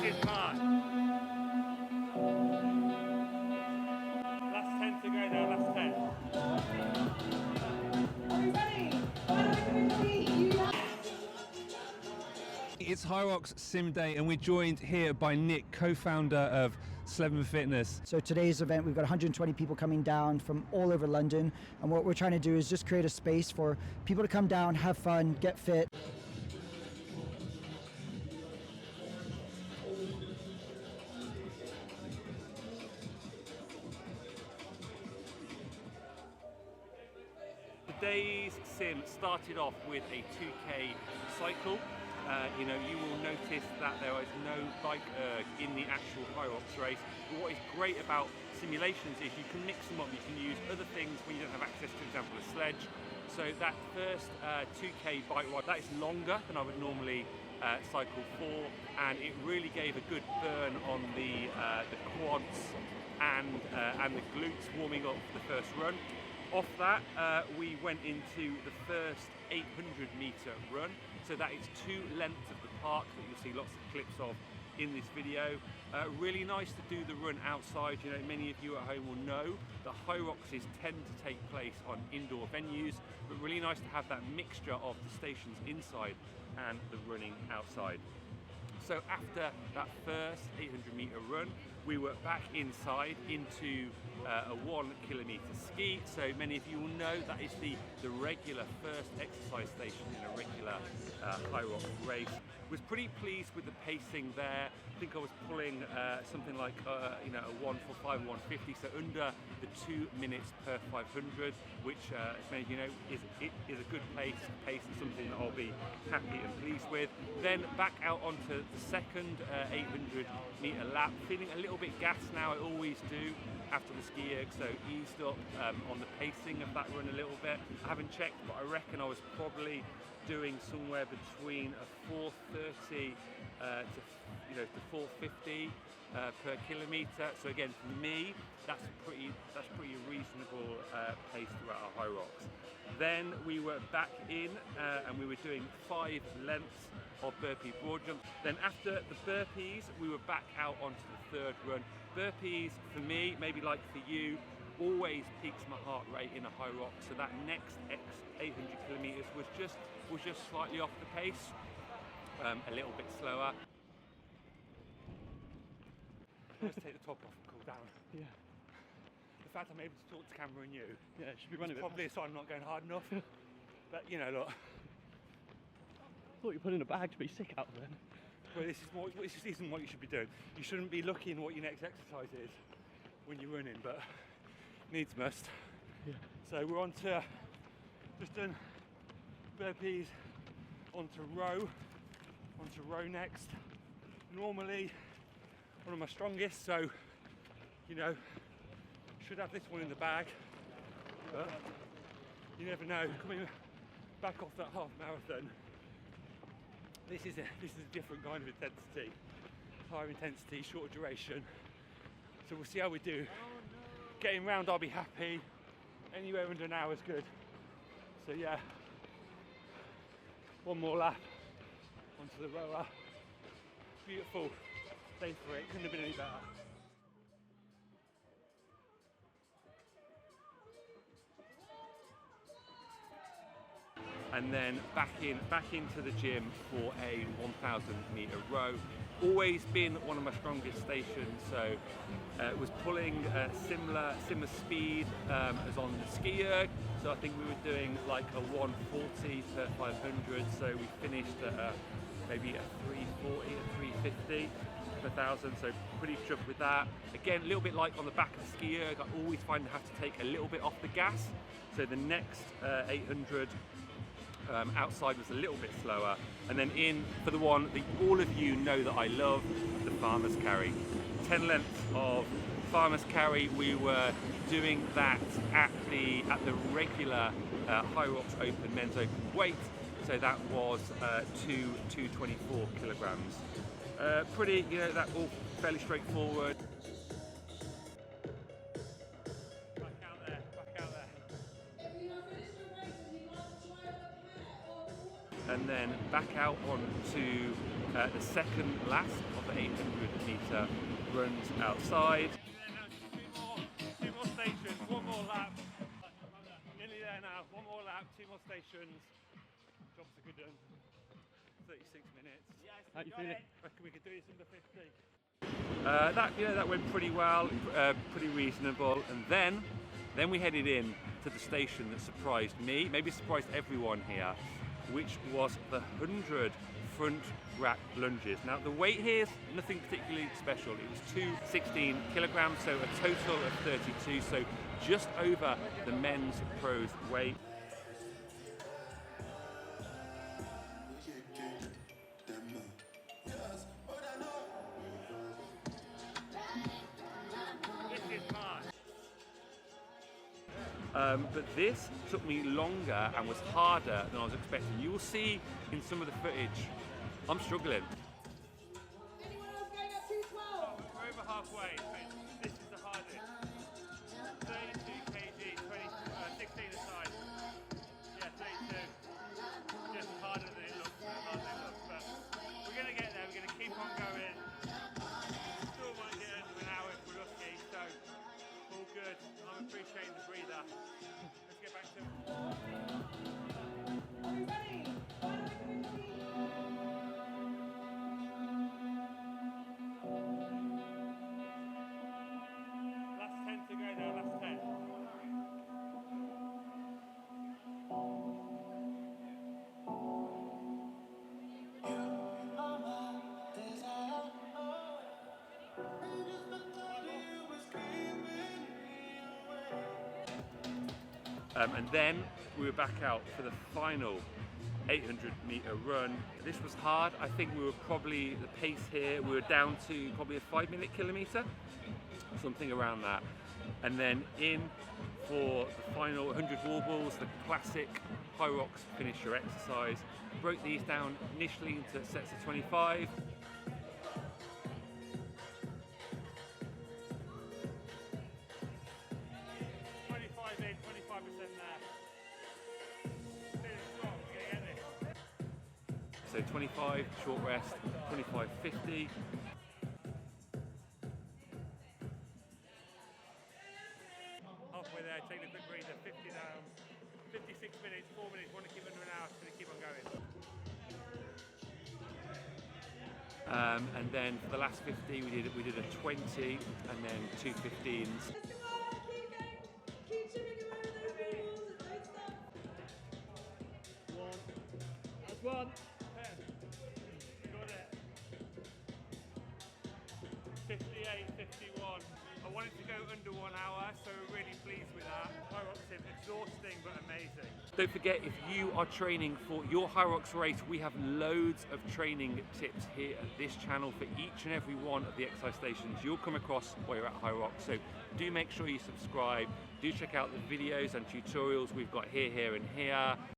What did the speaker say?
is mine. Last 10 to go now, last 10. Are we ready? It's Hyrox Sim Day and we're joined here by Nick, co-founder of London Fitness. So today's event, we've got 120 people coming down from all over London, and what we're trying to do is just create a space for people to come down, have fun, get fit. Today's sim started off with a 2K cycle. You will notice that there is no bike erg in the actual Hyrox race. But what is great about simulations is you can mix them up. You can use other things when you don't have access to, for example, a sledge. So that first 2K bike ride, that is longer than I would normally cycle for, and it really gave a good burn on the quads and the glutes warming up for the first run. Off that, we went into the first 800-meter run. So that is 2 lengths of the park that you'll see lots of clips of in this video. Really nice to do the run outside. You know, many of you at home will know that Hyroxes tend to take place on indoor venues, but really nice to have that mixture of the stations inside and the running outside. So after that first 800-meter run, we were back inside into a 1 kilometer ski. So many of you will know that is the regular first exercise station in a regular Hyrox race. Was pretty pleased with the pacing there. I think I was pulling something like a 1:45, 1:50, so under the 2 minutes per 500, which as many of you know is a good pace and something that I'll be happy and pleased with. Then back out onto the second 800-meter lap, feeling a little bit gassed now. I always do after the ski erg, so eased up on the pacing of that run a little bit. I haven't checked, but I reckon I was probably doing somewhere between a 4:30 to 4:50 per kilometre. So again, for me, that's pretty reasonable pace throughout our Hyrox. Then we were back in and we were doing 5 lengths of burpee broad jumps. Then after the burpees, we were back out onto the third run. Burpees for me, maybe like for you, always peaks my heart rate in a Hyrox. So that next 800 kilometres was just slightly off the pace, a little bit slower. Let's take the top off and cool down. Yeah. The fact I'm able to talk to camera and you, yeah, it should be running. Probably a sign I'm not going hard enough. But you know, look. I thought you put in a bag to be sick out then. Well, this isn't what you should be doing. You shouldn't be looking what your next exercise is when you're running, but needs must. Yeah. So we're on to just done burpees onto row next. Normally one of my strongest, so you know, should have this one in the bag, but you never know. Coming back off that half marathon, this is a different kind of intensity, higher intensity, shorter duration. So we'll see how we do. Getting round, I'll be happy. Anywhere under an hour is good. So yeah, one more lap onto the rower. Beautiful day for it. Couldn't have been any better. And then back into the gym for a 1,000-meter row. Always been one of my strongest stations, so was pulling similar speed as on the ski erg. So I think we were doing like a 140 per 500. So we finished at maybe a 340, a 350 per 1,000. So pretty chuffed with that. Again, a little bit like on the back of the ski erg. I always find I have to take a little bit off the gas. So the next 800. Outside was a little bit slower, and then in for the one that all of you know that I love, the farmer's carry. 10 lengths of farmer's carry. We were doing that at the regular Hyrox Open men's open weight, so that was 224 kilograms. Pretty, you know, that all fairly straightforward. And then back out onto The second last of the 800 metre runs outside. Two more stations, one more lap. Nearly there now, one more lap, two more stations. Job's a good done. 36 minutes. How you feeling? I reckon we could do this under 50. That went pretty well, pretty reasonable, and then we headed in to the station that surprised me, maybe surprised everyone here, which was the 100 front rack lunges. Now the weight here is nothing particularly special. It was two 16 kilograms, so a total of 32, so just over the men's pros weight. But this took me longer and was harder than I was expecting. You will see in some of the footage, I'm struggling. Anyone else going up 212? We're over halfway, but this is the hardest. 32 kg, 16 aside. Yeah, 32. Just harder than it looks, but we're going to get there, we're going to keep on going. Still might get under an hour if we're lucky, so all good. I'm appreciating the breather. Let's get back to it. Are we ready? Final 50. Last 10 to go now, last 10. And then we were back out for the final 800 metre run. This was hard. I think we were probably, the pace here, we were down to probably a 5-minute kilometre, something around that. And then in for the final 100 wall balls, the classic Hyrox finisher exercise. Broke these down initially into sets of 25. So 25, short rest, 25, 50. Halfway there, take a quick breather, 50 down, 56 minutes, 4 minutes, want to keep under an hour, so keep on going. And then for the last 50, we did a 20 and then two 15s. Keep chipping away with those wheels. Don't stop. One. That's one. 58, 51. I wanted to go under 1 hour, so we're really pleased with that. Hyrox Sim, exhausting but amazing. Don't forget, if you are training for your Hyrox race, we have loads of training tips here at this channel for each and every one of the exercise stations you'll come across while you're at Hyrox. So do make sure you subscribe. Do check out the videos and tutorials we've got here, and here.